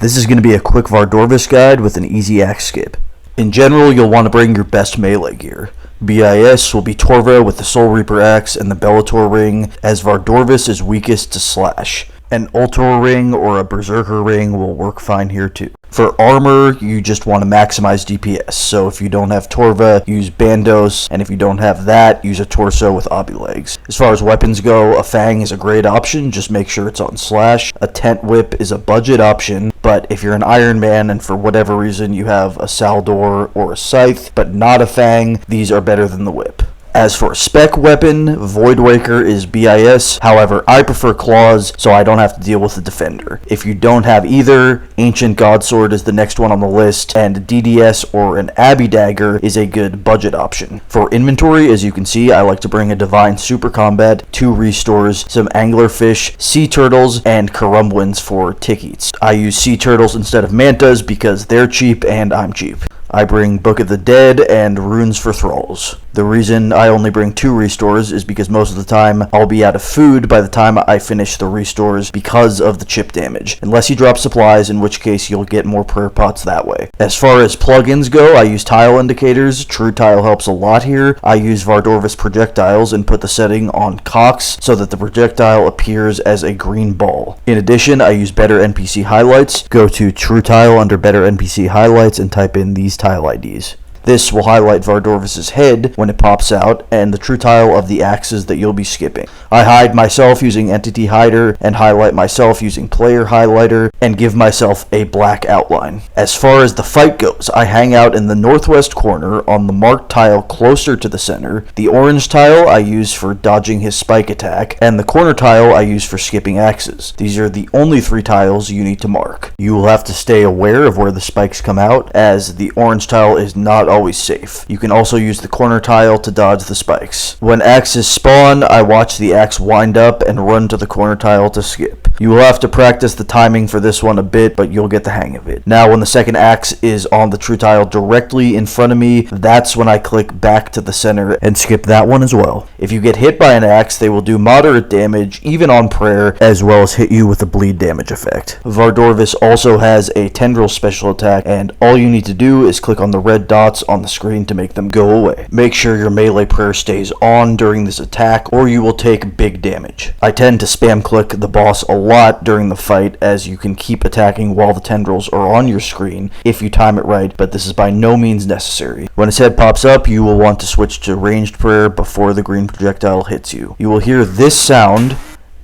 This is going to be a quick Vardorvis guide with an easy axe skip. In general, you'll want to bring your best melee gear. BIS will be Torva with the Soul Reaper axe and the Bellator ring, as Vardorvis is weakest to slash. An Ultor ring or a Berserker ring will work fine here too. For armor, you just want to maximize DPS, so if you don't have Torva, use Bandos, and if you don't have that, use a Torso with Obby Legs. As far as weapons go, a Fang is a great option, just make sure it's on slash. A Tent Whip is a budget option, but if you're an Iron Man and for whatever reason you have a Saldor or a Scythe, but not a Fang, these are better than the Whip. As for a spec weapon, Voidwaker is BIS, however I prefer claws so I don't have to deal with the defender. If you don't have either, Ancient Godsword is the next one on the list, and DDS or an Abbey Dagger is a good budget option. For inventory, as you can see, I like to bring a Divine Super Combat, 2 Restores, some Anglerfish, Sea Turtles, and Curumwins for tick eats. I use Sea Turtles instead of Mantas because they're cheap and I'm cheap. I bring Book of the Dead and Runes for Thralls. The reason I only bring 2 restores is because most of the time I'll be out of food by the time I finish the restores because of the chip damage. Unless you drop supplies, in which case you'll get more prayer pots that way. As far as plugins go, I use tile indicators. True Tile helps a lot here. I use Vardorvis projectiles and put the setting on Cox so that the projectile appears as a green ball. In addition, I use Better NPC Highlights. Go to True Tile under Better NPC Highlights and type in these tile IDs. This will highlight Vardorvis' head when it pops out, and the true tile of the axes that you'll be skipping. I hide myself using Entity Hider, and highlight myself using Player Highlighter, and give myself a black outline. As far as the fight goes, I hang out in the northwest corner on the marked tile closer to the center. The orange tile I use for dodging his spike attack, and the corner tile I use for skipping axes. These are the only 3 tiles you need to mark. You will have to stay aware of where the spikes come out, as the orange tile is not always safe. You can also use the corner tile to dodge the spikes. When axes spawn, I watch the axe wind up and run to the corner tile to skip. You will have to practice the timing for this one a bit, but you'll get the hang of it. Now when the second axe is on the true tile directly in front of me, that's when I click back to the center and skip that one as well. If you get hit by an axe, they will do moderate damage, even on prayer, as well as hit you with a bleed damage effect. Vardorvis also has a Tendril special attack, and all you need to do is click on the red dots on the screen to make them go away. Make sure your melee prayer stays on during this attack or you will take big damage. I tend to spam click the boss a lot during the fight, as you can keep attacking while the tendrils are on your screen if you time it right, but this is by no means necessary. When his head pops up, you will want to switch to ranged prayer before the green projectile hits you. You will hear this sound,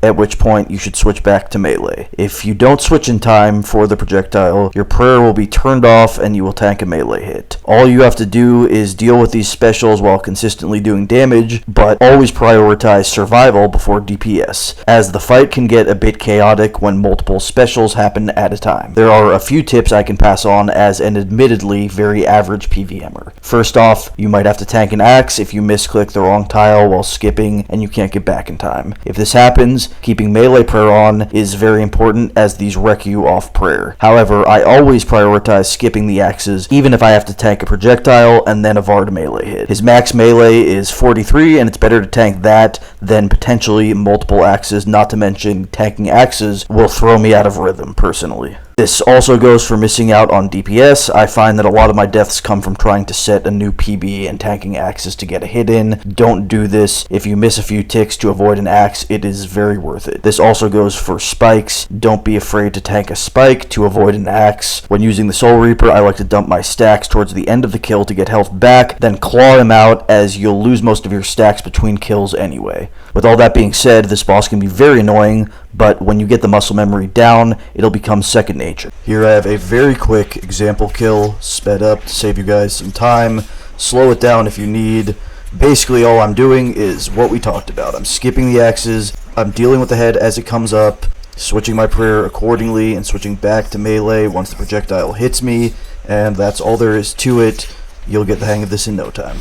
at which point you should switch back to melee. If you don't switch in time for the projectile, your prayer will be turned off and you will tank a melee hit. All you have to do is deal with these specials while consistently doing damage, but always prioritize survival before DPS, as the fight can get a bit chaotic when multiple specials happen at a time. There are a few tips I can pass on as an admittedly very average PVMer. First off, you might have to tank an axe if you misclick the wrong tile while skipping and you can't get back in time. If this happens, keeping melee prayer on is very important, as these wreck you off prayer. However, I always prioritize skipping the axes, even if I have to tank a projectile and then a Vard melee hit. His max melee is 43, and it's better to tank that than potentially multiple axes, not to mention tanking axes will throw me out of rhythm, personally. This also goes for missing out on DPS. I find that a lot of my deaths come from trying to set a new PB and tanking axes to get a hit in. Don't do this. If you miss a few ticks to avoid an axe, it is very worth it. This also goes for spikes. Don't be afraid to tank a spike to avoid an axe. When using the Soul Reaper, I like to dump my stacks towards the end of the kill to get health back, then claw him out, as you'll lose most of your stacks between kills anyway. With all that being said, this boss can be very annoying, but when you get the muscle memory down, it'll become second nature. Here I have a very quick example kill, sped up to save you guys some time. Slow it down if you need. Basically all I'm doing is what we talked about. I'm skipping the axes, I'm dealing with the head as it comes up, switching my prayer accordingly, and switching back to melee once the projectile hits me, and that's all there is to it. You'll get the hang of this in no time.